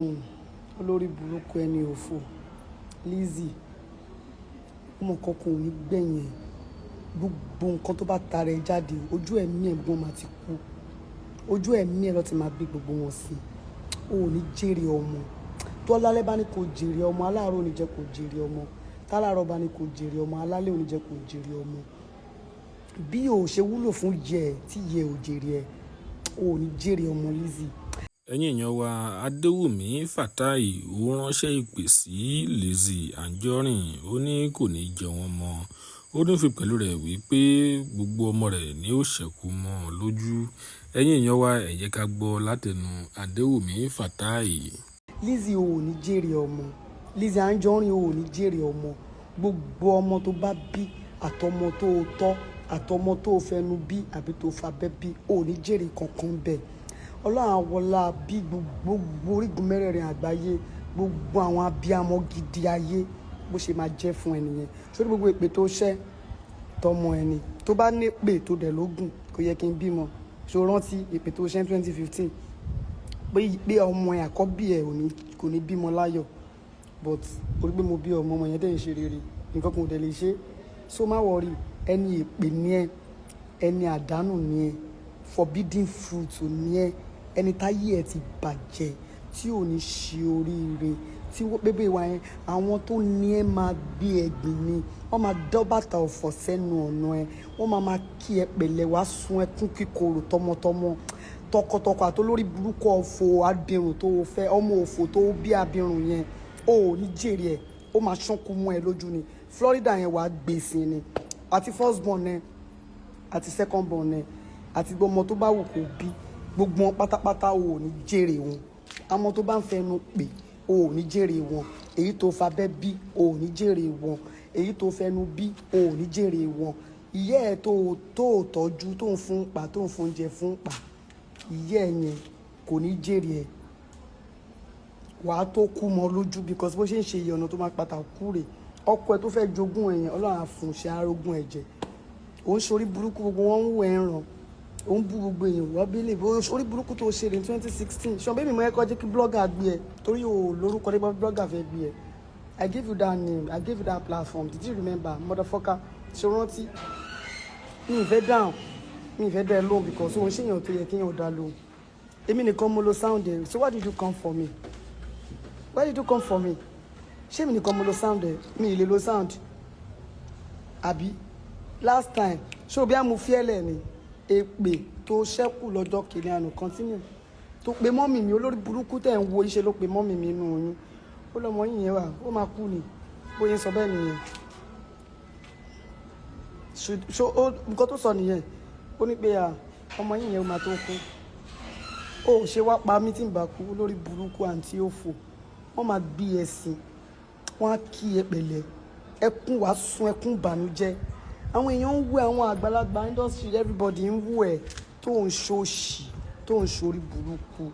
olórí burúkú ẹni òfò Lizzy ọmọ kankan ò ní gbẹ̀yìn gbogbo nǹkan tó bá tara ẹ jáde ojú ẹ̀mí ẹ̀ gbọ́n máa ti kú ojú ẹ̀mí ẹ̀ lọ́ ti máa bí gbogbo wọn sí o ò ní jèrè ọmọ tó lálẹ́ bá ní kò jèrè ọmọ aláàárọ̀ ò ní jẹ́ kò jèrè ọmọ táláàárọ̀ bá ní kò jèrè ọmọ alálẹ́ ò ní jẹ́ kò jèrè ọmọ bí o ṣe wúlò fún yẹ tí yẹ ò jèrè ẹ o ò ní jèrè ọmọ Lizzy. ẹ̀yin èèyàn wa adéwùmí fatai ó ránṣẹ́ ìpè sí Lizzy Anjorin ó ní kò ní jẹ wọ́n mọ́ ó ní fi pẹ̀lú rẹ̀ wípé gbogbo ọmọ rẹ̀ ni ó ṣẹ̀kú mọ́ ọ lójú ẹ̀yin èèyàn wa ẹ jẹ́ ká gbọ́ látẹnu adéwùmí fatai. Lizzy o ò ní jèrè ọmọ Lizzy Anjorin o ò ní jèrè ọmọ gbogbo ọmọ tó bá bí àtọmọ tó tọ́ àtọmọ tó fẹnu bí àbí tó fabẹ́ bí o ò ní jèrè kankan bẹ́ẹ̀ ọlọ́run àwọlá bí gbogbo orígun mẹ́rẹ̀ẹ̀rin àgbáyé gbogbo àwọn abiyamọ gidi ayé bó ṣe máa jẹ́ fún ẹnìyẹn sórí gbogbo èpè tó ṣẹ́ tọmọ ẹni tó bá ní pè tó dẹ̀ lógún kò yẹ kí n bímọ ṣó rántí èpè tó ṣẹ́ 2015 pé ọmọ ẹ̀ àkọ́bí ẹ̀ kò ní bímọ láyọ̀ but orí pé mo bí ọmọ yẹn dẹ̀ ń ṣe rere nǹkan kan ò dẹ̀ lè ṣe so má wọrí ẹni èpè ní ẹ ẹni àdánù ní ẹ forbidden fruit ní ẹ ẹni táyé ẹ ti bàjẹ́ tí ò ní ṣe oríire tí bébè wa yẹn àwọn tó ní ẹ máa gbé ẹ̀gbin ni wọ́n máa dọ́ bàtà ọ̀fọ̀ sẹ́nu ọ̀nà ẹ wọ́n máa kí ẹ pẹ̀lẹ́ wá sun ẹkún kíkorò tọmọtọmọ tọkọtọkọ àtolórí burúkú ọ̀fọ̀ abirùn tó fẹ́ ọmọ òfò tó bí abirùn yẹn ó ní jèrè ẹ ó máa ṣánkú mọ́ ẹ lójú ni Florida yẹn wàá gbèsè ni àti first born ẹ àti second born ẹ àti gbọmọ tó bá wù kó bí gbogbo wọn pátápátá ò ní jèrè wọn àmọ́ tó bá ń fẹnu pè ò ní jèrè wọn èyí tó fabẹ́ bí ò ní jèrè wọn èyí tó fẹnu bí ò ní jèrè wọn ìyá ẹ tó tọ́jú tó ń fún pa tó ń fún jẹ fún pa ìyá ẹ yẹn kò ní jèrè ẹ wàá tó kú mọ́ lójú because bó ṣe ń ṣe iye ọ̀nà tó máa pàtàkì kú rè ọkọ ẹ tó fẹ́ jogún ẹ̀yẹn ọlọ́run àfúnṣe arógún ẹ̀jẹ̀ ó ń ṣorí burúkú gbogbo wọn ń wọ ẹran ó ń bú gbogbo èèyàn wọ́n bí lè bó orí burúkú tó ṣe ní 2016 ṣan bẹ́ẹ̀ mi mọ ẹ̀kọ́ jẹ́ kí blogger gbé ẹ torí o lórúkọ nípa blogger fẹ́ gbé ẹ I gave you that name I gave you that platform did you remember motherfucker ṣe rántí mi ìfẹ́ dáhùn mi ìfẹ́ dá ẹ lóhùn because òun ṣèyàn tó yẹ kéèyàn dá lóhùn èmi nìkan mo lo sound ẹ so why did you come for me why did you come for me ṣé mi nìkan mo lo sound ẹ mi ì lè lo sound àbí last time ṣé o bí a mú fiẹ́lẹ̀ ni èpè tó ṣẹ́kù lọ́jọ́ kìíní àná continue tó pe mọ́mì mi olórí burúkú tẹ̀ ń wo iṣẹ́ ló pe mọ́mì mi inú oyún ó lọ́mọ yìí yẹn wà ó máa kú ni bóyá sọ bẹ́ẹ̀ nìyẹn nǹkan tó sọ nìyẹn ó ní pé ọmọ yìí yẹn ó máa tó kú ó ṣe wá pa mí tí ń bá kú olórí burúkú àǹtí òfò wọ́n máa gbé ẹ̀sìn wọ́n á kí ẹ pẹ̀lẹ́ ẹkún wàá sun ẹkún ìbànújẹ́ àwọn èèyàn ń wú àwọn àgbàlagbà industry everybody ń wú ẹ tó ń ṣòṣì tó ń ṣorí burúkú